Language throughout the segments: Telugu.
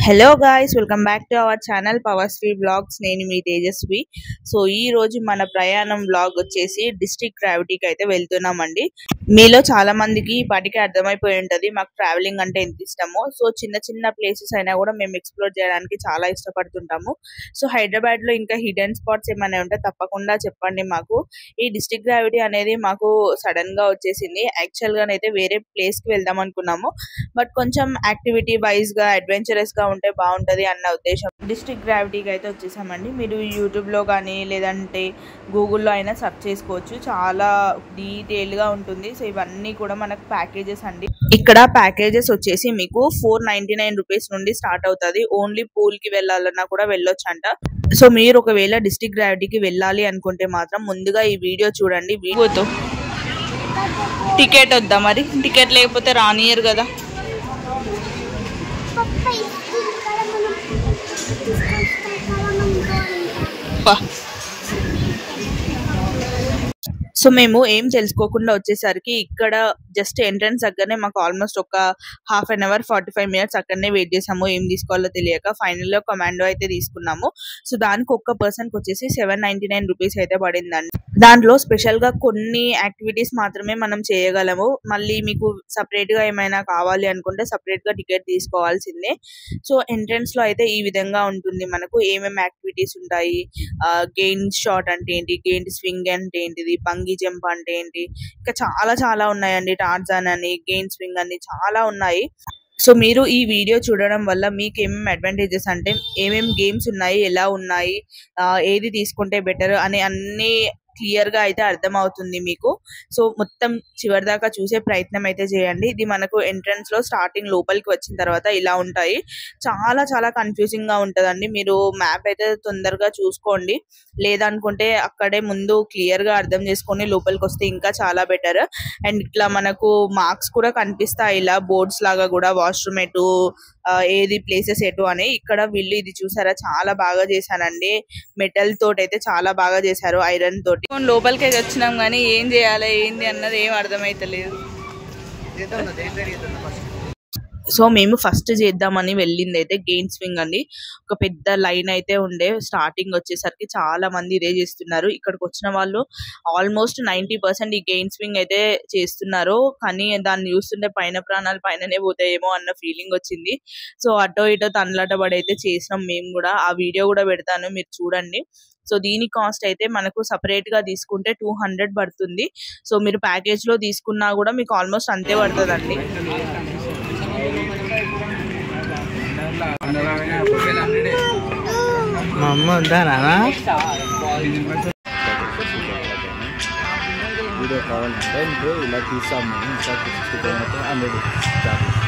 Hello guys, welcome back to our channel పవర్శ్రీ బ్లాగ్స్. నేను మీ తేజస్వి. సో ఈ రోజు మన ప్రయాణం బ్లాగ్ వచ్చేసి డిస్ట్రిక్ట్ గ్రావిటీకి అయితే వెళ్తున్నామండి. మీలో చాలా మందికి ఇప్పటికే అర్థమైపోయి ఉంటది మాకు ట్రావెలింగ్ అంటే ఎంత ఇష్టమో. సో చిన్న చిన్న ప్లేసెస్ అయినా కూడా మేము ఎక్స్ప్లోర్ చేయడానికి చాలా ఇష్టపడుతుంటాము. సో హైదరాబాద్ లో ఇంకా హిడెన్ స్పాట్స్ ఏమైనా ఉంటే తప్పకుండా చెప్పండి మాకు. ఈ డిస్ట్రిక్ట్ గ్రావిటీ అనేది మాకు సడన్ గా వచ్చేసింది. యాక్చువల్ గానైతే వేరే ప్లేస్ కి వెళ్దాం అనుకున్నాము, బట్ కొంచెం యాక్టివిటీ వైజ్ గా అడ్వెంచరస్ గా ఉంటే బాగుంటది అన్న ఉద్దేశం డిస్ట్రిక్ట్ గ్రావిటీకి అయితే వచ్చేసామండి. మీరు యూట్యూబ్ లో కానీ లేదంటే గూగుల్లో అయినా సెర్చ్ చేసుకోవచ్చు. చాలా డీటెయిల్ గా ఉంటుంది. సో ఇవన్నీ కూడా మనకు ప్యాకేజెస్ అండి. ఇక్కడ ప్యాకేజెస్ వచ్చేసి మీకు 499 రూపీస్ నుండి స్టార్ట్ అవుతుంది. ఓన్లీ పూల్ కి వెళ్ళాలన్నా కూడా వెళ్ళొచ్చు అంట. సో మీరు ఒకవేళ డిస్ట్రిక్ట్ గ్రావిటీకి వెళ్ళాలి అనుకుంటే మాత్రం ముందుగా ఈ వీడియో చూడండి. వీడియోతో టికెట్ వద్దా? మరి టికెట్ లేకపోతే రానియరు కదా. సో మేము ఏం తెలుసుకోకుండా వచ్చేసరికి ఇక్కడ జస్ట్ ఎంట్రన్స్ దగ్గరనే మాకు ఆల్మోస్ట్ ఒక హాఫ్ అన్ అవర్ 45 మినిట్స్ అక్కడనే వెయిట్ చేసాము. ఏం తీసుకోవాలో తెలియక ఫైనల్ లో కమాండో అయితే తీసుకున్నాము. సో దానికి ఒక్క పర్సన్ కి వచ్చేసి 799 రూపీస్ అయితే పడిందండి. దాంట్లో స్పెషల్ గా కొన్ని యాక్టివిటీస్ మాత్రమే మనం చేయగలము. మళ్ళీ మీకు సపరేట్ గా ఏమైనా కావాలి అనుకుంటే సపరేట్ గా టికెట్ తీసుకోవాల్సిందే. సో ఎంట్రన్స్ లో అయితే ఈ విధంగా ఉంటుంది. మనకు ఏమేమి యాక్టివిటీస్ ఉంటాయి, గెయిన్ షాట్ అంటే ఏంటి, గెయిన్ స్వింగ్ అంటే ఏంటిది, బంగీ జంప్ అంటే ఏంటి, ఇంకా చాలా చాలా ఉన్నాయండి. టార్జాన్ అని, గెయిన్ స్వింగ్ అని చాలా ఉన్నాయి. సో మీరు ఈ వీడియో చూడడం వల్ల మీకు ఏమేమి అడ్వాంటేజెస్ అంటే ఏమేమి గేమ్స్ ఉన్నాయి, ఎలా ఉన్నాయి, ఏది తీసుకుంటే బెటర్ అని అన్ని క్లియర్ గా అయితే అర్థం అవుతుంది మీకు. సో మొత్తం చివరి దాకా చూసే ప్రయత్నం అయితే చేయండి. ఇది మనకు ఎంట్రన్స్ లో స్టార్టింగ్ లోపలికి వచ్చిన తర్వాత ఇలా ఉంటాయి. చాలా చాలా కన్ఫ్యూజింగ్ గా ఉంటదండి. మీరు మ్యాప్ అయితే తొందరగా చూసుకోండి, లేదనుకుంటే అక్కడే ముందు క్లియర్ గా అర్థం చేసుకొని లోపలికి వస్తే ఇంకా చాలా బెటర్. అండ్ ఇట్లా మనకు మార్క్స్ కూడా కనిపిస్తాయి, ఇలా బోర్డ్స్ లాగా కూడా, వాష్రూమ్ ఎటు, ఏది ప్లేసెస్ ఎటు అని. ఇక్కడ వీళ్ళు ఇది చూసారా, చాలా బాగా చేశానండి. మెటల్ తోటి అయితే చాలా బాగా చేశారు, ఐరన్ తోటి. లోపలికి వచ్చినాం కానీ ఏం చేయాలి ఏంది అన్నది ఏం అర్థమైతలేదు. సో మేము ఫస్ట్ చేద్దామని వెళ్ళింది అయితే గెయిన్ స్వింగ్ అండి. ఒక పెద్ద లైన్ అయితే ఉండే, స్టార్టింగ్ వచ్చేసరికి చాలా మంది ఇదే చేస్తున్నారు. ఇక్కడికి వచ్చిన వాళ్ళు ఆల్మోస్ట్ 90% ఈ గెయిన్ స్వింగ్ అయితే చేస్తున్నారు. కానీ దాన్ని చూస్తుంటే పైన ప్రాణాలు పైననే పోతాయేమో అన్న ఫీలింగ్ వచ్చింది. సో అటో ఇటో తనలాట పడి అయితే చేసినాం మేము కూడా. ఆ వీడియో కూడా పెడతాను, మీరు చూడండి. సో దీని కాస్ట్ అయితే మనకు సపరేట్ గా తీసుకుంటే 200 పడుతుంది. సో మీరు ప్యాకేజ్ లో తీసుకున్నా కూడా మీకు ఆల్మోస్ట్ అంతే పడుతుందండి. మా అమ్మ ఉందానా వీడియో కావాలంటే మీకు ఇలా తీసాము. ఇంకా 100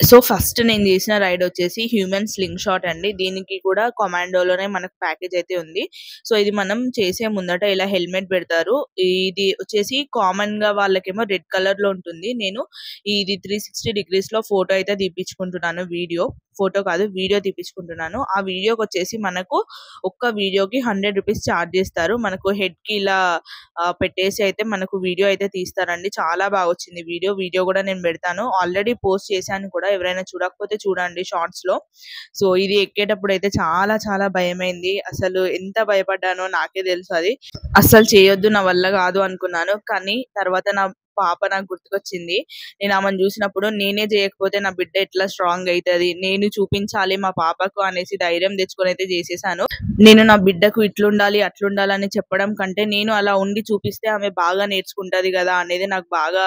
సో ఫస్ట్ నేను చేసిన రైడ్ వచ్చేసి హ్యూమన్ స్లింగ్ షాట్ అండి. దీనికి కూడా కమాండోలోనే మనకు ప్యాకేజ్ అయితే ఉంది. సో ఇది మనం చేసే ముందట ఇలా హెల్మెట్ పెడతారు. ఇది వచ్చేసి కామన్ గా వాళ్ళకేమో రెడ్ కలర్ లో ఉంటుంది. నేను ఇది 360 డిగ్రీస్ లో ఫోటో అయితే తీపించుకుంటున్నాను. ఫోటో కాదు, వీడియో తీపించుకుంటున్నాను. ఆ వీడియోకి వచ్చేసి మనకు ఒక్క వీడియోకి 100 రూపీస్ ఛార్జ్ చేస్తారు. మనకు హెడ్ కి ఇలా పెట్టేసి అయితే మనకు వీడియో అయితే తీస్తారండి. చాలా బాగా వచ్చింది వీడియో కూడా నేను పెడతాను. ఆల్రెడీ పోస్ట్ చేశాను కూడా, ఎవరైనా చూడకపోతే చూడండి షార్ట్స్ లో. సో ఇది ఎక్కేటప్పుడు అయితే చాలా చాలా భయమైంది. అసలు ఎంత భయపడ్డానో నాకే తెలుసు. అది అస్సలు చేయొద్దు, నా వల్ల కాదు అనుకున్నాను. కానీ తర్వాత నా పాప నాకు గుర్తుకొచ్చింది. నేను ఆమెను చూసినప్పుడు నేనే చేయకపోతే నా బిడ్డ ఎట్లా స్ట్రాంగ్ అవుతుంది, నేను చూపించాలి మా పాపకు అనేసి ధైర్యం తెచ్చుకొని అయితే చేసేసాను. నేను నా బిడ్డకు ఇట్లుండాలి అట్లుండాలి అని చెప్పడం కంటే నేను అలా ఉండి చూపిస్తే ఆమె బాగా నేర్చుకుంటది కదా అనేది నాకు బాగా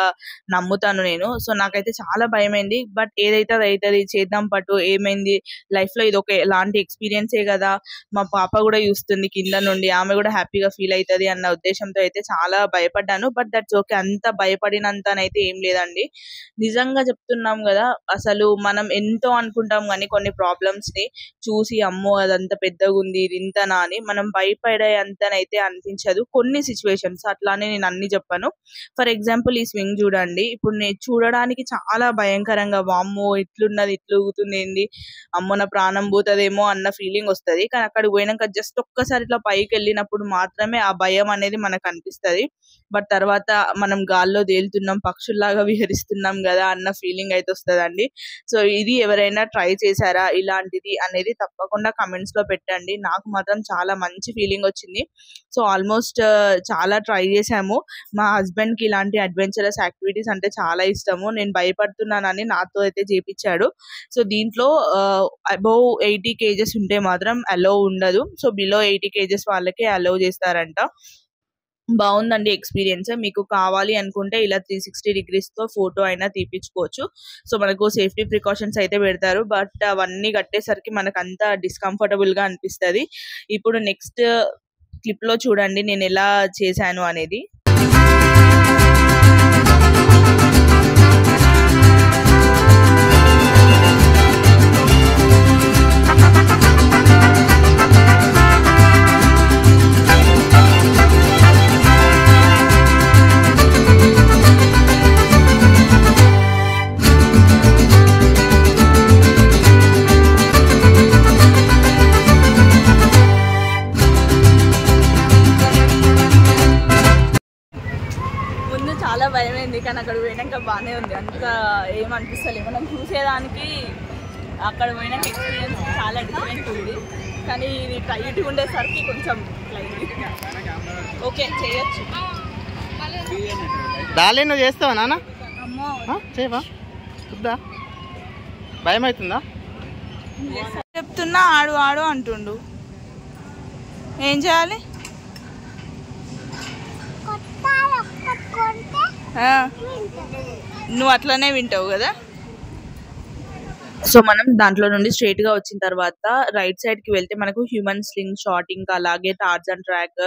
నమ్ముతాను నేను. సో నాకైతే చాలా భయమైంది. బట్ ఏదైతే అది అవుతుంది, చేద్దాం పట్టు, ఏమైంది లైఫ్ లో ఇది ఒక ఎలాంటి ఎక్స్పీరియన్సే కదా, మా పాప కూడా చూస్తుంది కింద నుండి, ఆమె కూడా హ్యాపీగా ఫీల్ అవుతుంది అన్న ఉద్దేశంతో అయితే చాలా భయపడ్డాను. బట్ దట్స్ ఓకే, అంత భయపడినంతనైతే ఏం లేదండి. నిజంగా చెప్తున్నాం కదా, అసలు మనం ఎంతో అనుకుంటాం కానీ కొన్ని ప్రాబ్లమ్స్ ని చూసి అమ్మో అదంత పెద్దగా ఉంది ఇది ఇంతనా అని మనం భయపడే అంతనైతే అనిపించదు. కొన్ని సిచ్యువేషన్స్ అట్లానే, నేను అన్ని చెప్పాను. ఫర్ ఎగ్జాంపుల్ ఈ స్వింగ్ చూడండి. ఇప్పుడు నేను చూడడానికి చాలా భయంకరంగా, వామ్మో ఇట్లున్నది, ఇట్లు ఊగుతుంది ఏంది, అమ్మో నా ప్రాణం పోతుందేమో అన్న ఫీలింగ్ వస్తుంది. కానీ అక్కడికి పోయినాక జస్ట్ ఒక్కసారి ఇట్లా పైకి వెళ్ళినప్పుడు మాత్రమే ఆ భయం అనేది మనకు అనిపిస్తుంది. బట్ తర్వాత మనం గాల్లో తేలుతున్నాం, పక్షుల్లాగా విహరిస్తున్నాం కదా అన్న ఫీలింగ్ అయితే వస్తదండి. సో ఇది ఎవరైనా ట్రై చేశారా ఇలాంటిది అనేది తప్పకుండా కమెంట్స్ లో పెట్టండి. నాకు మాత్రం చాలా మంచి ఫీలింగ్ వచ్చింది. సో ఆల్మోస్ట్ చాలా ట్రై చేసాము. మా హస్బెండ్ కి ఇలాంటి అడ్వెంచరస్ యాక్టివిటీస్ అంటే చాలా ఇష్టము. నేను భయపడుతున్నానని నాతో అయితే చేపించాడు. సో దీంట్లో అబౌవ్ 80 కేజెస్ ఉంటే మాత్రం అలో ఉండదు. సో బిలో 80 కేజెస్ వాళ్ళకే అలో చేస్తారంట. బాగుందండి ఎక్స్పీరియన్స్. మీకు కావాలి అనుకుంటే ఇలా 360 degrees తో ఫోటో అయినా తీపించుకోవచ్చు. సో మనకు సేఫ్టీ ప్రికాషన్స్ అయితే పెడతారు. బట్ అవన్నీ కట్టేసరికి మనకు అంత డిస్కంఫర్టబుల్ గా అనిపిస్తది. ఇప్పుడు నెక్స్ట్ క్లిప్ లో చూడండి నేను ఎలా చేశాను అనేది. చాలా భయమైంది కానీ అక్కడ పోయినాక బాగానే ఉంది. అంత ఏమనిపిస్తలేదు. మనం చూసేదానికి అక్కడ పోయినాక ఎక్స్పీరియన్స్ చాలా డిఫరెంట్ ఉంది. కానీ ఇది టైట్గా ఉండేసరికి కొంచెం ఓకే చేయొచ్చు. డాలీ నువ్వు చేస్తావా నాన్న? అమ్మో చేయవా? చూద్దా భయం అవుతుందా? చెప్తున్నా ఆడు ఆడు అంటుండు. ఏం చేయాలి? నువ్వు అట్లనే వింటావు కదా. సో మనం దాంట్లో నుండి స్ట్రైట్ గా వచ్చిన తర్వాత రైట్ సైడ్ కి వెళ్తే మనకు హ్యూమన్ స్లింగ్ షాట్, ఇంకా అలాగే టార్జన్ ట్రాక్,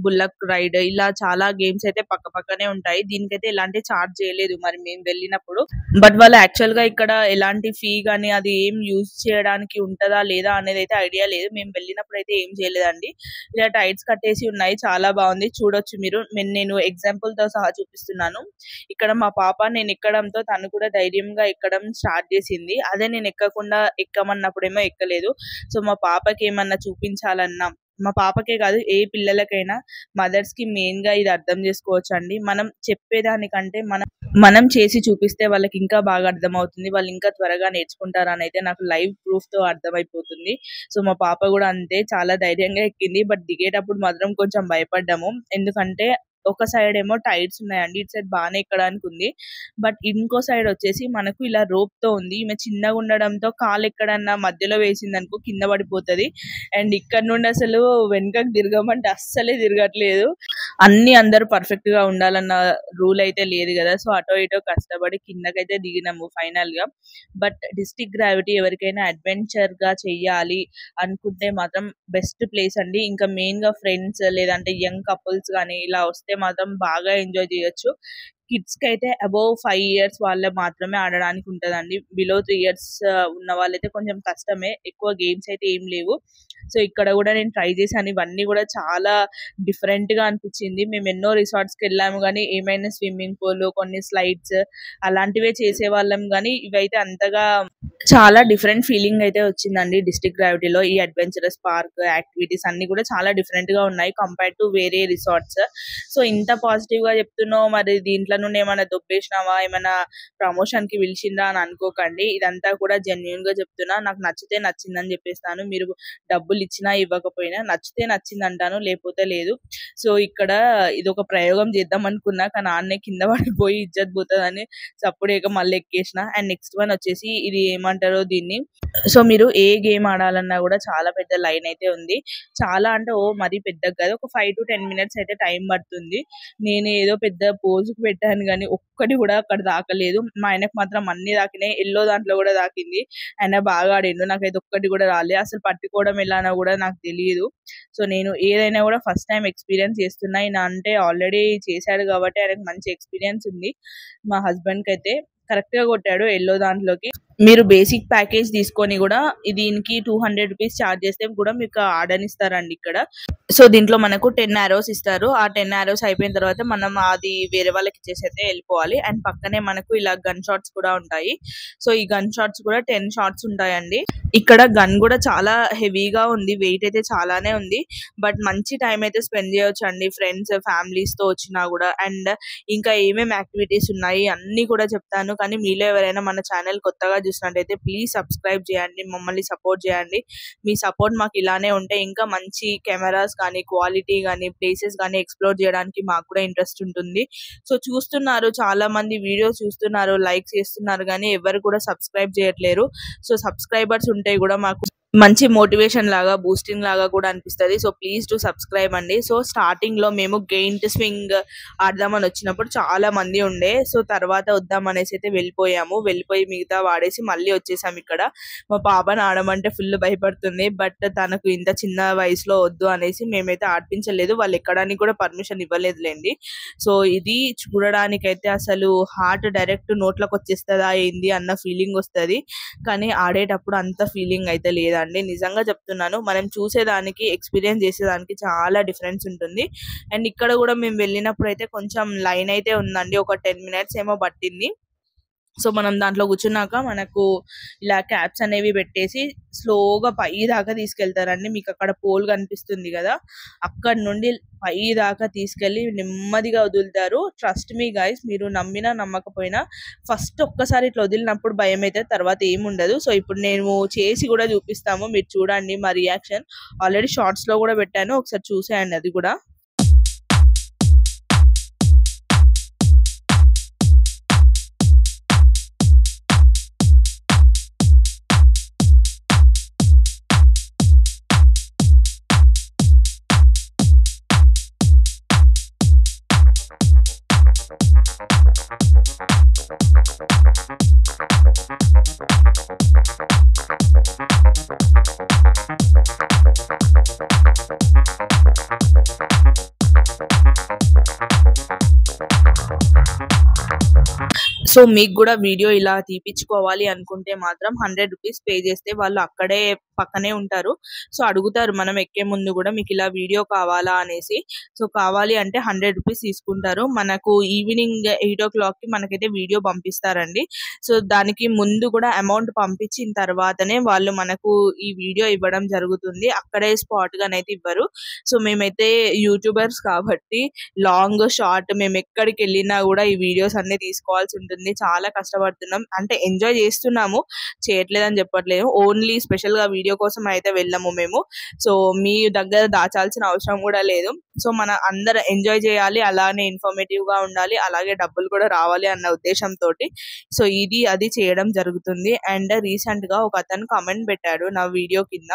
బుల్లక్ రైడ్, ఇలా చాలా గేమ్స్ అయితే పక్క పక్కనే ఉంటాయి. దీనికైతే ఎలాంటి చార్జ్ చేయలేదు మరి మేము వెళ్ళినప్పుడు. బట్ వాళ్ళు యాక్చువల్ గా ఇక్కడ ఎలాంటి ఫీ గానీ అది ఏం యూజ్ చేయడానికి ఉంటదా లేదా అనేది అయితే ఐడియా లేదు. మేము వెళ్ళినప్పుడు అయితే ఏం చేయలేదండి. ఇలా టైట్స్ కట్టేసి ఉన్నాయి, చాలా బాగుంది చూడొచ్చు మీరు. నేను ఎగ్జాంపుల్ తో సహా చూపిస్తున్నాను. ఇక్కడ మా పాప నేను ఎక్కడంతో తను కూడా ధైర్యంగా ఎక్కడం స్టార్ట్ చేసింది. అదే నేను ఎక్కకుండా ఎక్కమన్నప్పుడేమో ఎక్కలేదు. సో మా పాపకి ఏమన్నా చూపించాలన్నా, మా పాపకే కాదు ఏ పిల్లలకైనా మదర్స్ కి మెయిన్ గా ఇది అర్థం చేసుకోవచ్చు అండి. మనం చెప్పేదానికంటే మనం చేసి చూపిస్తే వాళ్ళకి ఇంకా బాగా అర్థమవుతుంది. వాళ్ళు ఇంకా త్వరగా నేర్చుకుంటారు అని అయితే నాకు లైవ్ ప్రూఫ్ తో అర్థమైపోతుంది. సో మా పాప కూడా అంతే, చాలా ధైర్యంగా ఎక్కింది. బట్ దిగేటప్పుడు మాత్రం కొంచెం భయపడ్డాము. ఎందుకంటే ఒక సైడ్ ఏమో టైర్స్ ఉన్నాయండి, ఇటు సైడ్ బాగానే ఎక్కడానికి ఉంది. బట్ ఇంకో సైడ్ వచ్చేసి మనకు ఇలా రోప్ తో ఉంది. ఈమె చిన్నగా ఉండడంతో కాలు ఎక్కడన్నా మధ్యలో వేసింది అనుకో కింద పడిపోతుంది. అండ్ ఇక్కడ నుండి అసలు వెనుకకు తిరగమంటే అస్సలే తిరగట్లేదు. అన్ని అందరూ పర్ఫెక్ట్ గా ఉండాలన్న రూల్ అయితే లేదు కదా. సో అటో ఇటో కష్టపడి కిందకైతే దిగినాము ఫైనల్ గా. బట్ డిస్ట్రిక్ట్ గ్రావిటీ ఎవరికైనా అడ్వెంచర్ గా చెయ్యాలి అనుకుంటే మాత్రం బెస్ట్ ప్లేస్ అండి. ఇంకా మెయిన్ గా ఫ్రెండ్స్ లేదంటే యంగ్ కపుల్స్ కానీ ఇలా వస్తే మాత్రం బాగా ఎంజాయ్ చేయొచ్చు. కిడ్స్ కి అయితే అబౌవ్ 5 years వాళ్ళే మాత్రమే ఆడడానికి ఉంటదండి. బిలో 3 years ఉన్న వాళ్ళైతే కొంచెం కష్టమే, ఎక్కువ గేమ్స్ అయితే ఏం లేవు. సో ఇక్కడ కూడా నేను ట్రై చేశాను. ఇవన్నీ కూడా చాలా డిఫరెంట్ గా అనిపించింది. మేము ఎన్నో రిసార్ట్స్ కి వెళ్ళాము కానీ ఏమైనా స్విమ్మింగ్ పూల్, కొన్ని స్లైడ్స్ అలాంటివే చేసేవాళ్ళం కానీ ఇవైతే అంతగా చాలా డిఫరెంట్ ఫీలింగ్ అయితే వచ్చిందండి. డిస్ట్రిక్ట్ గ్రావిటీలో ఈ అడ్వెంచరస్ పార్క్ యాక్టివిటీస్ అన్ని కూడా చాలా డిఫరెంట్ గా ఉన్నాయి కంపేర్ టు వేరే రిసార్ట్స్. సో ఇంత పాజిటివ్ గా చెప్తున్నావు, మరి దీంట్లో నుండి ఏమైనా దొబ్బేసినావా, ఏమైనా ప్రమోషన్ కి పిలిచిందా అని అనుకోకండి. ఇదంతా కూడా జెన్యూన్ గా చెప్తున్నా. నాకు నచ్చితే నచ్చిందని చెప్పేస్తాను. మీరు డబ్బులు ఇచ్చినా ఇవ్వకపోయినా నచ్చితే నచ్చింది అంటాను, లేకపోతే లేదు. సో ఇక్కడ ఇది ఒక ప్రయోగం చేద్దాం అనుకున్నా కానీ ఆన్నే కింద పడిపోయి ఇజ్జత్ పోతుందని సప్పుడేక మళ్ళీ ఎక్కేసిన. అండ్ నెక్స్ట్ వన్ వచ్చేసి ఇది ఏమంటారో దీన్ని. సో మీరు ఏ గేమ్ ఆడాలన్నా కూడా చాలా పెద్ద లైన్ అయితే ఉంది. చాలా అంటే మరీ పెద్దగా కాదు, ఒక 5 to 10 minutes అయితే టైం పడుతుంది. నేను ఏదో పెద్ద పోజుకు పెట్టాను కానీ ఒక్కటి కూడా అక్కడ దాకలేదు. మా ఆయనకు మాత్రం అన్ని దాకినాయి. ఎల్లో దాంట్లో కూడా దాకింది. ఆయన బాగా ఆడిండు, నాకైతే ఒక్కటి కూడా రాలేదు. అసలు పట్టుకోవడం ఎలానో కూడా నాకు తెలియదు. సో నేను ఏదైనా కూడా ఫస్ట్ టైం ఎక్స్పీరియన్స్ చేస్తున్నా. ఈయన అంటే ఆల్రెడీ చేశాడు కాబట్టి ఆయనకు మంచి ఎక్స్పీరియన్స్ ఉంది. మా హస్బెండ్ కి అయితే కరెక్ట్ గా కొట్టాడు ఎల్లో దాంట్లోకి. మీరు బేసిక్ ప్యాకేజ్ తీసుకొని కూడా దీనికి 200 రూపీస్ ఛార్జ్ చేస్తే కూడా మీకు ఆడనిస్తారండి ఇక్కడ. సో దీంట్లో మనకు 10 arrows ఇస్తారు. ఆ 10 arrows అయిపోయిన తర్వాత మనం అది వేరే వాళ్ళకి ఇచ్చేసి అయితే వెళ్ళిపోవాలి. అండ్ పక్కనే మనకు ఇలా గన్ షాట్స్ కూడా ఉంటాయి. సో ఈ గన్ షాట్స్ కూడా 10 షాట్స్ ఉంటాయండి. ఇక్కడ గన్ కూడా చాలా హెవీగా ఉంది, వెయిట్ అయితే చాలానే ఉంది. బట్ మంచి టైం అయితే స్పెండ్ చేయొచ్చు అండి ఫ్రెండ్స్ ఫ్యామిలీస్ తో వచ్చినా కూడా. అండ్ ఇంకా ఏమేమి యాక్టివిటీస్ ఉన్నాయి అన్ని కూడా చెప్తాను. కానీ మీలో ఎవరైనా మన ఛానల్ కొత్తగా చూసినట్టయితే ప్లీజ్ సబ్స్క్రైబ్ చేయండి, మమ్మల్ని సపోర్ట్ చేయండి. మీ సపోర్ట్ మాకు ఇలానే ఉంటే ఇంకా మంచి కెమెరాస్ కానీ క్వాలిటీ కానీ ప్లేసెస్ కానీ ఎక్స్ప్లోర్ చేయడానికి మాకు కూడా ఇంట్రెస్ట్ ఉంటుంది. సో చూస్తున్నారు, చాలా మంది వీడియోస్ చూస్తున్నారు, లైక్స్ చేస్తున్నారు, కానీ ఎవరు కూడా సబ్స్క్రైబ్ చేయట్లేరు. సో సబ్స్క్రైబర్స్ ఉంటే కూడా మాకు మంచి మోటివేషన్ లాగా బూస్టింగ్ లాగా కూడా అనిపిస్తుంది. సో ప్లీజ్ టు సబ్స్క్రైబ్ అండి. సో స్టార్టింగ్ లో మేము గెయింట్ స్వింగ్ ఆడదామని వచ్చినప్పుడు చాలా మంది ఉండే. సో తర్వాత వద్దామనేసి అయితే వెళ్ళిపోయి మిగతా వాడేసి మళ్ళీ వచ్చేసాం. ఇక్కడ మా పాపని ఆడమంటే ఫుల్ భయపడుతుంది. బట్ తనకు ఇంత చిన్న వయసులో వద్దు అనేసి మేమైతే ఆడిపించలేదు. వాళ్ళు ఎక్కడానికి కూడా పర్మిషన్ ఇవ్వలేదులేండి. సో ఇది చూడడానికైతే అసలు హార్ట్ డైరెక్ట్ నోట్లోకి వచ్చేస్తుందా ఏంది అన్న ఫీలింగ్ వస్తుంది. కానీ ఆడేటప్పుడు అంత ఫీలింగ్ అయితే లేదండి. నిజంగా చెప్తున్నాను, మనం చూసేదానికి ఎక్స్పీరియన్స్ చేసేదానికి చాలా డిఫరెన్స్ ఉంటుంది. అండ్ ఇక్కడ కూడా మేము వెళ్ళినప్పుడు అయితే కొంచెం లైన్ అయితే ఉందండి, ఒక 10 minutes ఏమో పట్టింది. సో మనం దాంట్లో కూర్చున్నాక మనకు ఇలా క్యాప్స్ అనేవి పెట్టేసి స్లోగా పై దాకా తీసుకెళ్తారండి. మీకు అక్కడ పోల్ కనిపిస్తుంది కదా, అక్కడ నుండి పై దాకా తీసుకెళ్లి నెమ్మదిగా వదులుతారు. ట్రస్ట్ మీ గైస్, మీరు నమ్మినా నమ్మకపోయినా ఫస్ట్ ఒక్కసారి ఇట్లా వదిలినప్పుడు భయం అయితే, తర్వాత ఏముండదు. సో ఇప్పుడు నేను చేసి కూడా చూపిస్తాము, మీరు చూడండి మా రియాక్షన్. ఆల్రెడీ షార్ట్స్ లో కూడా పెట్టాను, ఒకసారి చూసేయండి అది కూడా. సో మీకు కూడా వీడియో ఇలా తీపించుకోవాలి అనుకుంటే మాత్రం 100 రూపీస్ పే చేస్తే వాళ్ళు అక్కడే పక్కనే ఉంటారు. సో అడుగుతారు మనం ఎక్కే ముందు కూడా, మీకు ఇలా వీడియో కావాలా అనేసి. సో కావాలి అంటే 100 రూపీస్ తీసుకుంటారు. మనకు ఈవినింగ్ 8 o'clock కి మనకైతే వీడియో పంపిస్తారండి. సో దానికి ముందు కూడా అమౌంట్ పంపించిన తర్వాతనే వాళ్ళు మనకు ఈ వీడియో ఇవ్వడం జరుగుతుంది, అక్కడే స్పాట్ గానైతే ఇవ్వరు. సో మేమైతే యూట్యూబర్స్ కాబట్టి లాంగ్ షార్ట్ మేము ఎక్కడికి వెళ్ళినా కూడా ఈ వీడియోస్ అన్ని తీసుకోవాల్సి ఉంటుంది. చాలా కష్టపడుతున్నాం, అంటే ఎంజాయ్ చేస్తున్నాము, చేయట్లేదని చెప్పట్లేదు. ఓన్లీ స్పెషల్ గా వీడియో కోసం అయితే వెళ్ళాము మేము. సో మీ దగ్గర దాచాల్సిన అవసరం కూడా లేదు. సో మన అందరు ఎంజాయ్ చేయాలి, అలానే ఇన్ఫర్మేటివ్ గా ఉండాలి, అలాగే డబ్బులు కూడా రావాలి అన్న ఉద్దేశంతో సో ఇది అది చేయడం జరుగుతుంది. అండ్ రీసెంట్ గా ఒక అతను కామెంట్ పెట్టాడు నా వీడియో కింద,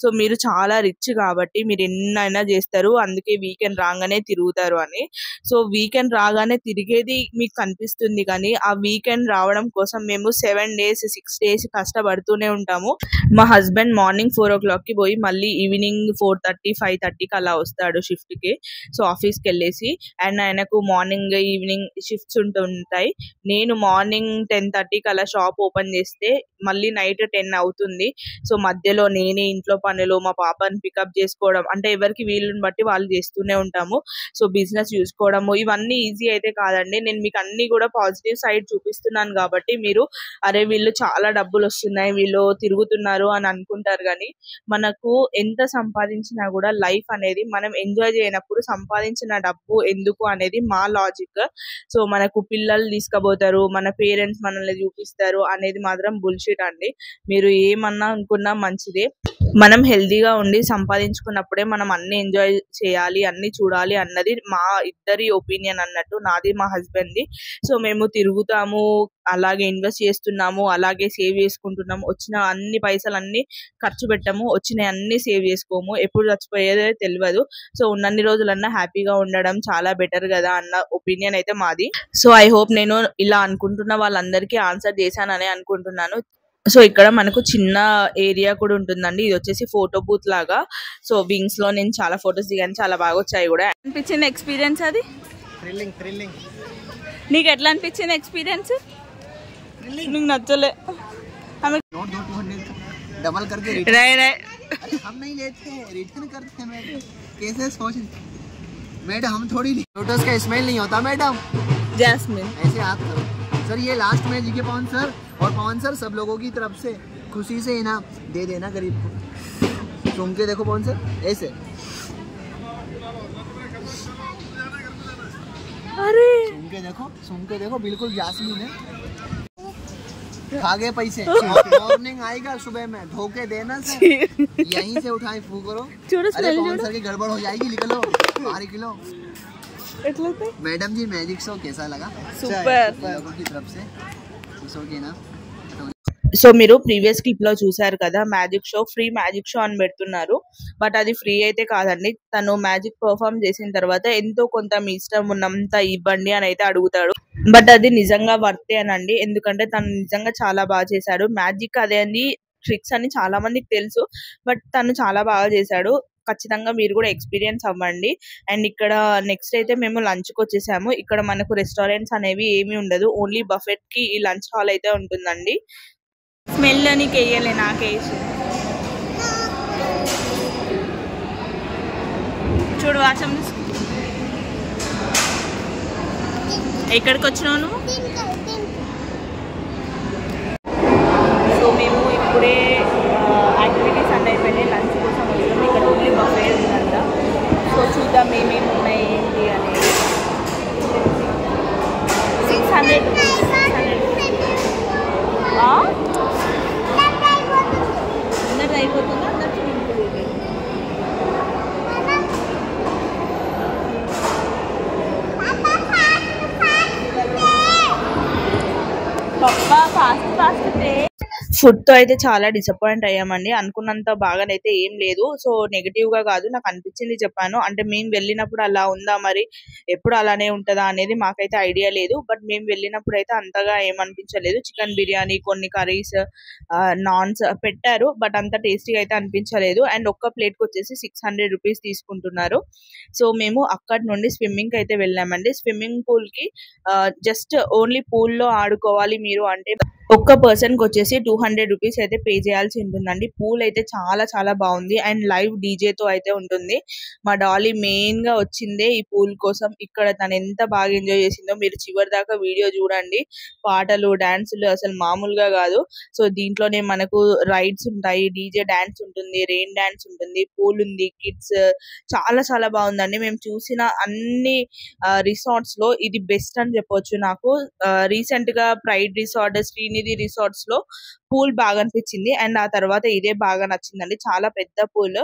సో మీరు చాలా రిచ్ కాబట్టి మీరు ఎన్నైనా చేస్తారు, అందుకే వీకెండ్ రాగానే తిరుగుతారు అని. సో వీకెండ్ రాగానే తిరిగేది మీకు కనిపిస్తుంది, కానీ ఆ వీకెండ్ రావడం కోసం మేము 7 days 6 days కష్టపడుతూనే ఉంటాము. మా హస్బెండ్ మార్నింగ్ 4 o'clock కి పోయి మళ్ళీ ఈవినింగ్ 4:30 5:30 కి అలా వస్తాడు షిఫ్ట్ కి. సో ఆఫీస్ కి వెళ్ళేసి, అండ్ ఆయనకు మార్నింగ్ ఈవినింగ్ షిఫ్ట్స్ ఉంటుంటాయి. నేను మార్నింగ్ 10:30 కి అలా షాప్ ఓపెన్ చేస్తే మళ్ళీ నైట్ 10 అవుతుంది. సో మధ్యలో నేనే ఇంట్లో పనులు, మా పాపని పికప్ చేసుకోవడం, అంటే ఎవరికి వీలుని బట్టి వాళ్ళు చేస్తూనే ఉంటాము. సో బిజినెస్ చూసుకోవడము ఇవన్నీ ఈజీ అయితే కాదండి. నేను మీకు అన్ని కూడా పాజిటివ్ సైడ్ చూపిస్తున్నాను కాబట్టి మీరు అరే వీళ్ళు చాలా డబ్బులు వస్తున్నాయి, వీళ్ళు తిరుగుతున్నారు అని అనుకుంటారు. కానీ మనకు ఎంత సంపాదించినా కూడా లైఫ్ అనేది మనం ఎంజాయ్ చేయనప్పుడు సంపాదించిన డబ్బు ఎందుకు అనేది మా లాజిక్. సో మనకు పిల్లలు తీసుకుపోతారు, మన పేరెంట్స్ మనల్ని చూపిస్తారు అనేది మాత్రం బుల్షిట్ అండి. మీరు ఏమన్నా అనుకున్నా మంచిదే, మనం హెల్దీగా ఉండి సంపాదించుకున్నప్పుడే మనం అన్ని ఎంజాయ్ చేయాలి, అన్ని చూడాలి అన్నది మా ఇద్దరి ఒపీనియన్ అన్నట్టు, నాది మా హస్బెండ్ది. సో మేము తిరుగుతాము, అలాగే ఇన్వెస్ట్ చేస్తున్నాము, అలాగే సేవ్ చేసుకుంటున్నాము. వచ్చిన అన్ని పైసలు అన్ని ఖర్చు పెట్టాము, వచ్చిన అన్ని సేవ్ చేసుకోము, ఎప్పుడు చచ్చిపోయేదే తెలియదు. సో ఉన్నన్ని రోజులన్నా హ్యాపీగా ఉండడం చాలా బెటర్ కదా అన్న ఒపీనియన్ అయితే మాది. సో ఐ హోప్ నేను ఇలా అనుకుంటున్న వాళ్ళందరికీ ఆన్సర్ చేశానని అనుకుంటున్నాను. సో ఇక్కడ మనకు చిన్న ఏరియా కూడా ఉంటుందండి, ఇది వచ్చేసి ఫోటో బూత్ లాగా. సో వింగ్స్ లో నేను చాలా ఫొటోస్ దిగాను, చాలా బాగా వచ్చాయి కూడా. అనిపించింది ఎక్స్పీరియన్స్ అది? థ్రిల్లింగ్. నీకు ఎట్లా అనిపించింది ఎక్స్పీరియన్స్? నీకు నచ్చలే? हमें नोट दो 200 डबल करके नहीं नहीं अरे हम नहीं लेते, रिटर्न करते हैं मैडम। कैसे सोच मैडम, हम थोड़ी लोटस का स्मेल नहीं होता मैडम। जैस्मिन ऐसे हाथ करो सर, ये लास्ट में जीके पवन सर, और पवन सर सब लोगों की तरफ से खुशी से इनाम दे देना गरीब को। सुन के देखो पवन सर, ऐसे अरे सुन के देखो बिल्कुल जासमीन है। खा गए पैसे, मॉर्निंग आएगा सुबह में धोखे देना सर, यहीं से उठाए फू करो। अरे पवन सर की गड़बड़ हो जाएगी, निकलो बाहर निकलो। मैडम जी मैजिक शो कैसा लगा? సూపర్ लोगों की तरफ से खुश होगी ना। సో మీరు ప్రీవియస్ క్లిప్ లో చూసారు కదా, magic show, free magic show అని పెడుతున్నారు. బట్ అది ఫ్రీ అయితే కాదండి. తను మ్యాజిక్ పర్ఫామ్ చేసిన తర్వాత ఎంతో కొంత మీ ఇష్టం ఉన్నంత ఇవ్వండి అని అయితే అడుగుతాడు. బట్ అది నిజంగా వర్తే అనండి, ఎందుకంటే తను నిజంగా చాలా బాగా చేశాడు. మ్యాజిక్ అదే అని ట్రిక్స్ అని చాలా మందికి తెలుసు, బట్ తను చాలా బాగా చేశాడు. ఖచ్చితంగా మీరు కూడా ఎక్స్పీరియన్స్ అవ్వండి. అండ్ ఇక్కడ నెక్స్ట్ అయితే మేము లంచ్ కి వచ్చేసాము. ఇక్కడ మనకు రెస్టారెంట్స్ అనేవి ఏమీ ఉండదు, ఓన్లీ బఫెట్ కి ఈ లంచ్ హాల్ అయితే ఉంటుందండి. స్మెల్ నీకు వేయలే, నాకేసి చూడు వాచం. ఎక్కడికి వచ్చినావు నువ్వు? సో మేము ఇప్పుడే యాక్టివిటీస్ అన్నీ అయిపోయినాయి, లంచ్ కోసం వచ్చాము. ఇక్కడ ఓన్లీ బఫే ఉందంట. సో చూద్దాం ఏమేమి ఉన్నాయి ఏంటి అనేది. 600 అందరు అయిపోతుందా? అందరు పప్పా ఫాస్ట్ ఫాస్ట్ ఫుడ్ తో అయితే చాలా డిసప్పాయింట్ అయ్యామండి. అనుకున్నంత బాగానైతే ఏం లేదు. సో నెగిటివ్ గా కాదు, నాకు అనిపించింది చెప్పాను. అంటే మేము వెళ్ళినప్పుడు అలా ఉందా, మరి ఎప్పుడు అలానే ఉంటుందా అనేది మాకైతే ఐడియా లేదు. బట్ మేము వెళ్ళినప్పుడు అయితే అంతగా ఏమనిపించలేదు. చికెన్ బిర్యానీ, కొన్ని కర్రీస్, నాన్స్ పెట్టారు, బట్ అంత టేస్టీగా అయితే అనిపించలేదు. అండ్ ఒక్క ప్లేట్ కి వచ్చేసి 600 రూపీస్ తీసుకుంటున్నారు. సో మేము అక్కడ నుండి స్విమ్మింగ్ కి అయితే వెళ్ళామండి. స్విమ్మింగ్ పూల్ కి జస్ట్ ఓన్లీ పూల్ లో ఆడుకోవాలి మీరు అంటే ఒక్క పర్సన్ కి వచ్చేసి 200 రూపీస్ అయితే పే చేయాల్సి ఉంటుందండి. పూల్ అయితే చాలా చాలా బాగుంది అండ్ లైవ్ డీజే తో అయితే ఉంటుంది. మా డాలీ మెయిన్ గా వచ్చిందే ఈ పూల్ కోసం. ఇక్కడ తను ఎంత బాగా ఎంజాయ్ చేసిందో మీరు చివరి దాకా వీడియో చూడండి. పాటలు, డాన్సులు అసలు మామూలుగా కాదు. సో దీంట్లోనే మనకు రైడ్స్ ఉంటాయి, డీజే డాన్స్ ఉంటుంది, రెయిన్ డాన్స్ ఉంటుంది, పూల్ ఉంది, కిడ్స్, చాలా చాలా బాగుందండి. మేము చూసిన అన్ని రిసార్ట్స్ లో ఇది బెస్ట్ అని చెప్పొచ్చు. నాకు రీసెంట్ గా ప్రైడ్ రిసార్ట్, శ్రీనిధి రిసార్ట్స్ లో పూల్ బాగా అనిపించింది అండ్ ఆ తర్వాత ఇదే బాగా నచ్చిందండి. చాలా పెద్ద పూల్,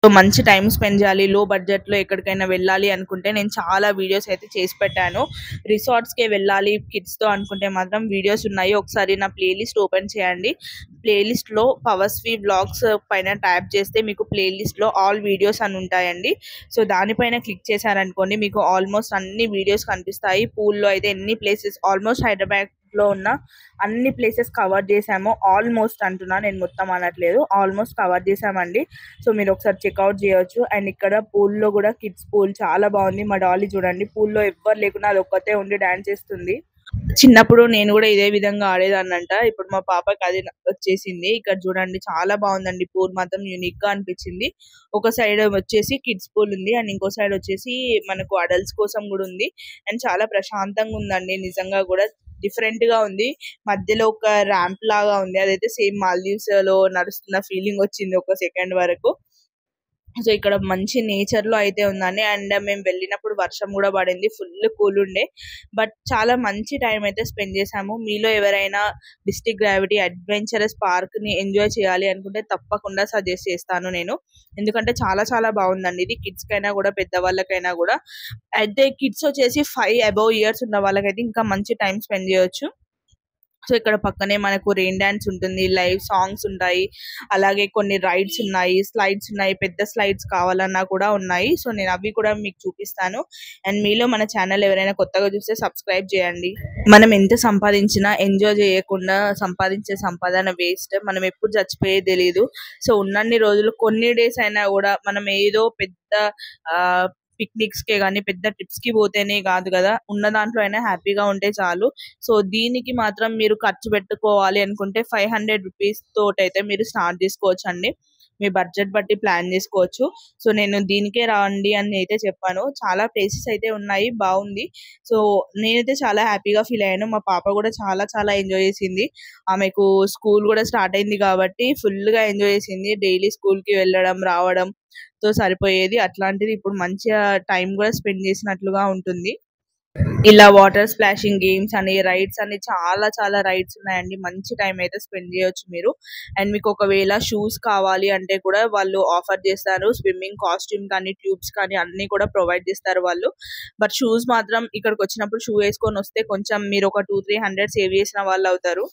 మంచి టైం స్పెండ్ చేయాలి, లో బడ్జెట్ లో ఎక్కడికైనా వెళ్ళాలి అనుకుంటే నేను చాలా వీడియోస్ అయితే చేసి పెట్టాను. రిసార్ట్స్ కే వెళ్ళాలి కిడ్స్ తో అనుకుంటే మాత్రం వీడియోస్ ఉన్నాయి, ఒకసారి నా ప్లేలిస్ట్ ఓపెన్ చేయండి. ప్లేలిస్ట్ లో పవర్స్వి వ్లాగ్స్ పైన ట్యాప్ చేస్తే మీకు ప్లేలిస్ట్ లో ఆల్ వీడియోస్ అని ఉంటాయండి. సో దానిపైన క్లిక్ చేశారనుకోండి మీకు ఆల్మోస్ట్ అన్ని వీడియోస్ కనిపిస్తాయి. పూల్లో అయితే ఎన్ని ప్లేసెస్, ఆల్మోస్ట్ హైదరాబాద్ లో ఉన్న అన్ని ప్లేసెస్ కవర్ చేసాము. ఆల్మోస్ట్ అంటున్నా, నేను మొత్తం అనట్లేదు, ఆల్మోస్ట్ కవర్ చేసామండి. సో మీరు ఒకసారి చెక్అవుట్ చేయొచ్చు. అండ్ ఇక్కడ పూల్ లో కూడా కిడ్స్ పూల్ చాలా బాగుంది. మా డాలీ చూడండి, పూల్లో ఎవ్వరు లేకుండా అది ఒక్కతే ఉండి డాన్స్ చేస్తుంది. చిన్నప్పుడు నేను కూడా ఇదే విధంగా ఆడేదాన్నంట, ఇప్పుడు మా పాపకి అది వచ్చేసింది. ఇక్కడ చూడండి చాలా బాగుందండి, పూల్ మాత్రం యూనిక్ గా అనిపించింది. ఒక సైడ్ వచ్చేసి కిడ్స్ పూల్ ఉంది అండ్ ఇంకో సైడ్ వచ్చేసి మనకు అడల్ట్స్ కోసం కూడా ఉంది. అండ్ చాలా ప్రశాంతంగా ఉందండి, నిజంగా కూడా డిఫరెంట్ గా ఉంది. మధ్యలో ఒక ర్యాంప్ లాగా ఉంది, అదైతే సేమ్ మాల్దీవ్స్ లో నడుస్తున్న ఫీలింగ్ వచ్చింది ఒక సెకండ్ వరకు. సో ఇక్కడ మంచి నేచర్ లో అయితే ఉందండి. అండ్ మేము వెళ్ళినప్పుడు వర్షం కూడా పడింది, ఫుల్ కూల్ ఉండే. బట్ చాలా మంచి టైం అయితే స్పెండ్ చేసాము. మీలో ఎవరైనా డిస్ట్రిక్ట్ గ్రావిటీ అడ్వెంచరస్ పార్క్ ని ఎంజాయ్ చేయాలి అనుకుంటే తప్పకుండా సజెస్ట్ చేస్తాను నేను, ఎందుకంటే చాలా చాలా బాగుందండి. ఇది కిడ్స్ కైనా కూడా పెద్దవాళ్ళకైనా కూడా. అయితే కిడ్స్ వచ్చేసి 5 above years ఉన్న వాళ్ళకైతే ఇంకా మంచి టైం స్పెండ్ చేయొచ్చు. సో ఇక్కడ పక్కనే మనకు రెయిన్ డాన్స్ ఉంటుంది, లైవ్ సాంగ్స్ ఉంటాయి, అలాగే కొన్ని రైడ్స్ ఉన్నాయి, స్లైడ్స్ ఉన్నాయి, పెద్ద స్లైడ్స్ కావాలన్నా కూడా ఉన్నాయి. సో నేను అవి కూడా మీకు చూపిస్తాను. అండ్ మీలో మన ఛానల్ ఎవరైనా కొత్తగా చూస్తే సబ్స్క్రైబ్ చేయండి. మనం ఎంత సంపాదించినా ఎంజాయ్ చేయకుండా సంపాదించే సంపాదన వేస్ట్. మనం ఎప్పుడు చచ్చిపోయేది తెలియదు. సో ఉన్నన్ని రోజులు, కొన్ని డేస్ అయినా కూడా మనం ఏదో పెద్ద పిక్నిక్స్కే కానీ పెద్ద ట్రిప్స్కి పోతేనే కాదు కదా, ఉన్న దాంట్లో అయినా హ్యాపీగా ఉంటే చాలు. సో దీనికి మాత్రం మీరు ఖర్చు పెట్టుకోవాలి అనుకుంటే 500 రూపీస్ తోటైతే మీరు స్టార్ట్ చేసుకోవచ్చు అండి. మీ బడ్జెట్ బట్టి ప్లాన్ చేసుకోవచ్చు. సో నేను దీనికే రండి అని అయితే చెప్పాను. చాలా ప్లేసెస్ అయితే ఉన్నాయి, బాగుంది. సో నేనైతే చాలా హ్యాపీగా ఫీల్ అయ్యాను. మా పాప కూడా చాలా చాలా ఎంజాయ్ చేసింది. ఆమెకు స్కూల్ కూడా స్టార్ట్ అయింది కాబట్టి ఫుల్గా ఎంజాయ్ చేసింది. డైలీ స్కూల్కి వెళ్ళడం రావడం తో సరిపోయేది. అట్లాంటిది ఇప్పుడు మంచిగా టైం కూడా స్పెండ్ చేసినట్లుగా ఉంటుంది. ఇలా వాటర్ స్ప్లాషింగ్ గేమ్స్ అని, రైడ్స్ అని చాలా చాలా రైడ్స్ ఉన్నాయండి. మంచి టైం అయితే స్పెండ్ చేయొచ్చు మీరు. అండ్ మీకు ఒకవేళ షూస్ కావాలి అంటే కూడా వాళ్ళు ఆఫర్ చేస్తారు. స్విమ్మింగ్ కాస్ట్యూమ్ కానీ ట్యూబ్స్ కానీ అన్ని కూడా ప్రొవైడ్ చేస్తారు వాళ్ళు. బట్ షూస్ మాత్రం ఇక్కడికి వచ్చినప్పుడు షూ వేసుకొని వస్తే కొంచెం మీరు ఒక 200-300 సేవ్ చేసిన వాళ్ళు అవుతారు.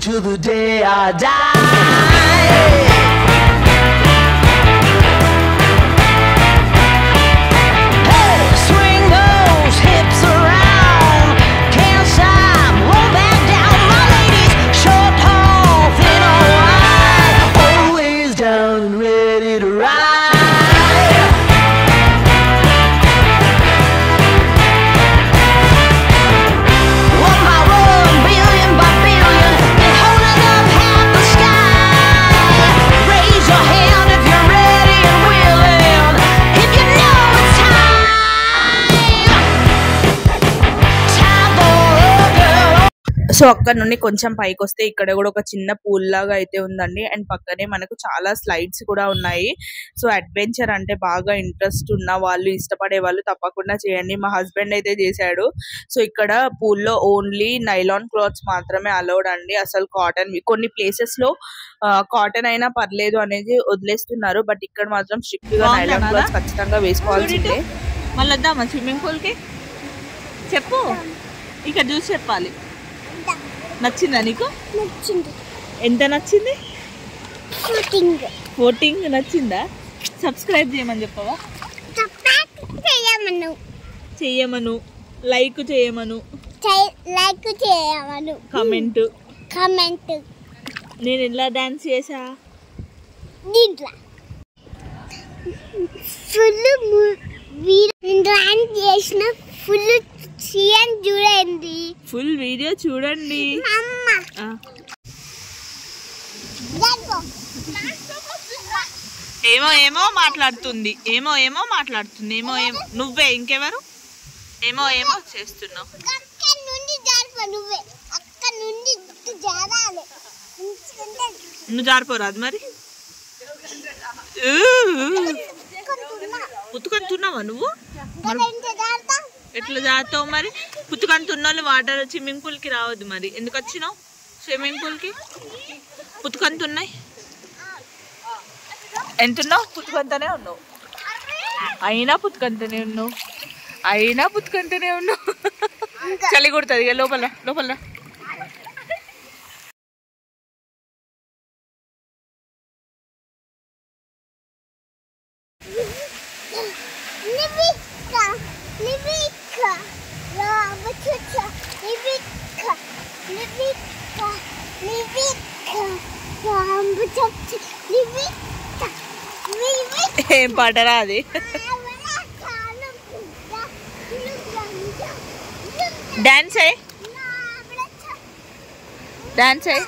Till the day I die. Hey, swing those hips around. Can't stop, roll back down. My ladies, short, tall, thin or wide, always down and ready to ride. So అక్కడ నుండి కొంచెం పైకి వస్తే ఇక్కడ కూడా ఒక చిన్న పూల్ లాగా అయితే ఉందండి. అండ్ పక్కనే మనకు చాలా స్లైడ్స్ కూడా ఉన్నాయి. సో అడ్వెంచర్ అంటే బాగా ఇంట్రెస్ట్ ఉన్న వాళ్ళు, ఇష్టపడే వాళ్ళు తప్పకుండా చేయండి. మా హస్బెండ్ అయితే చేశాడు. సో ఇక్కడ పూల్లో ఓన్లీ నైలాన్ క్లాత్స్ మాత్రమే అలౌడ్ అండి. అసలు కాటన్, కొన్ని ప్లేసెస్ లో కాటన్ అయినా పర్లేదు అనేది వదిలేస్తున్నారు. బట్ ఇక్కడ మాత్రం స్ట్రిక్ట్ గా నైలాన్ క్లాత్స్ ఖచ్చితంగా వేసుకోవాల్సిందే. మళ్ళీ వద్దామా స్విమ్మింగ్ పూల్ కి? చెప్పు, ఇక్కడ చూసి చెప్పాలి. నచ్చిందా నీకు? నచ్చింది. ఎంత నచ్చింది? 14 నచ్చిందా? సబ్స్క్రైబ్ చేయమని చెప్పవా? చెయ్యమను, లైక్ చేయమను, కమెంట్. నేను ఎలా డాన్స్ చేసా దీంట్లో ఫుల్ వీడియో చూడండి. ఏమో ఏమో మాట్లాడుతుంది, ఏమో ఏమో మాట్లాడుతుంది, ఏమో ఏమో. నువ్వే ఇంకెవరు? ఏమో ఏమో చేస్తున్నావు. నువ్వు జారిపోరాదు మరి. పుట్టుకొని నువ్వు ఎట్లా జారుతావు మరి? పుట్టుకొని తున్నోళ్ళు వాటర్ స్విమ్మింగ్ పూల్ కి రావద్దు. మరి ఎందుకు వచ్చినావు స్విమ్మింగ్ పూల్ కి? పుట్టుకొని తున్నాయి. ఎంతున్నావు? పుట్టుకొంతనే ఉన్నావు. అయినా పుట్టుకొంతనే ఉన్నావు. చలి కొడుతుంది. ఇక లోపల లోపల ఏం పాటరా అది? డాన్స్ అయ్యి డాన్స్ అయ్యి.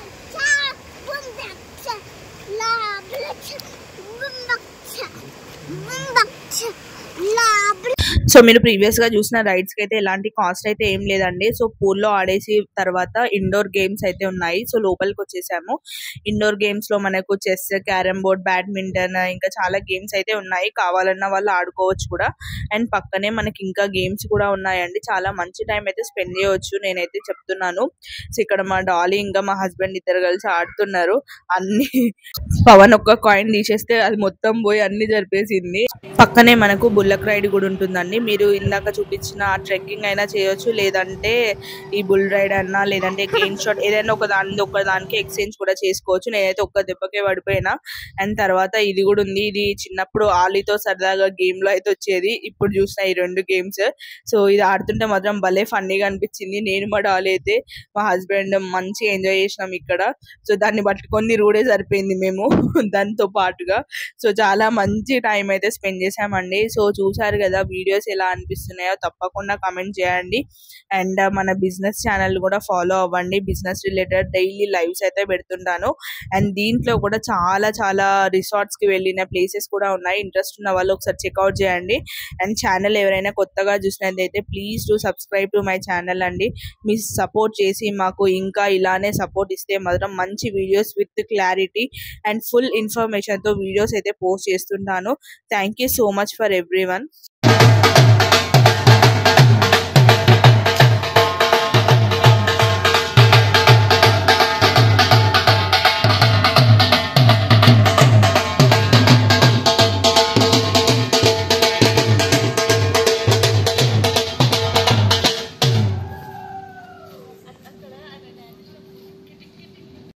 సో మీరు ప్రీవియస్ గా చూసిన రైడ్స్ కి అయితే ఎలాంటి కాస్ట్ అయితే ఏం లేదండి. సో పూల్లో ఆడేసి తర్వాత ఇండోర్ గేమ్స్ అయితే ఉన్నాయి. సో లోపలికి వచ్చేసాము. ఇండోర్ గేమ్స్ లో మనకు చెస్, క్యారమ్ బోర్డ్, బ్యాడ్మింటన్, ఇంకా చాలా గేమ్స్ అయితే ఉన్నాయి. కావాలన్న వాళ్ళు ఆడుకోవచ్చు కూడా. అండ్ పక్కనే మనకి ఇంకా గేమ్స్ కూడా ఉన్నాయండి. చాలా మంచి టైం అయితే స్పెండ్ చేయవచ్చు, నేనైతే చెప్తున్నాను. సో ఇక్కడ మా డాలీ ఇంకా మా హస్బెండ్ ఇద్దరు కలిసి ఆడుతున్నారు. అన్ని పవన్ ఒక్క కాయిన్ తీసేస్తే అది మొత్తం పోయి అన్ని జరిపేసింది. పక్కనే మనకు బుల్లక్ రైడ్ కూడా ఉంటుందండి. అండి. మీరు ఇందాక చూపించిన ట్రెక్కింగ్ అయినా చేయొచ్చు, లేదంటే ఈ బుల్ రైడ్ అన్నా, లేదంటే గెయిన్ షాట్ ఏదైనా ఒక దానికి ఎక్స్చేంజ్ కూడా చేసుకోవచ్చు. నేనైతే ఒక్క దెబ్బకే పడిపోయినా. అండ్ తర్వాత ఇది కూడా ఉంది. ఇది చిన్నప్పుడు ఆలీతో సరదాగా గేమ్ లో అయితే వచ్చేది. ఇప్పుడు చూసిన ఈ 2 గేమ్స్. సో ఇది ఆడుతుంటే మాత్రం భలే ఫన్నీగా అనిపించింది. నేను మా డాలీ అయితే మా హస్బెండ్ మంచిగా ఎంజాయ్ చేసినాం ఇక్కడ. సో దాన్ని పట్టుకొని రూడే సరిపోయింది మేము దాంతో పాటుగా. సో చాలా మంచి టైం అయితే స్పెండ్ చేసామండి. సో చూసారు కదా వీడియోస్ ఎలా అనిపిస్తున్నాయో తప్పకుండా కమెంట్ చేయండి. అండ్ మన బిజినెస్ ఛానల్ కూడా ఫాలో అవ్వండి. బిజినెస్ రిలేటెడ్ డైలీ లైవ్స్ అయితే పెడుతుంటాను. అండ్ దీంట్లో కూడా చాలా చాలా రిసార్ట్స్ కి వెళ్ళిన ప్లేసెస్ కూడా ఉన్నాయి. ఇంట్రెస్ట్ ఉన్న వాళ్ళు ఒకసారి చెక్అవుట్ చేయండి. అండ్ ఛానల్ ఎవరైనా కొత్తగా చూసినట్లయితే please to subscribe to my channel అండి. మీ సపోర్ట్ చేసి మాకు ఇంకా ఇలానే సపోర్ట్ ఇస్తే మాత్రం మంచి videos with clarity and full information తో వీడియోస్ అయితే పోస్ట్ చేస్తుంటాను. Thank you so much for everyone.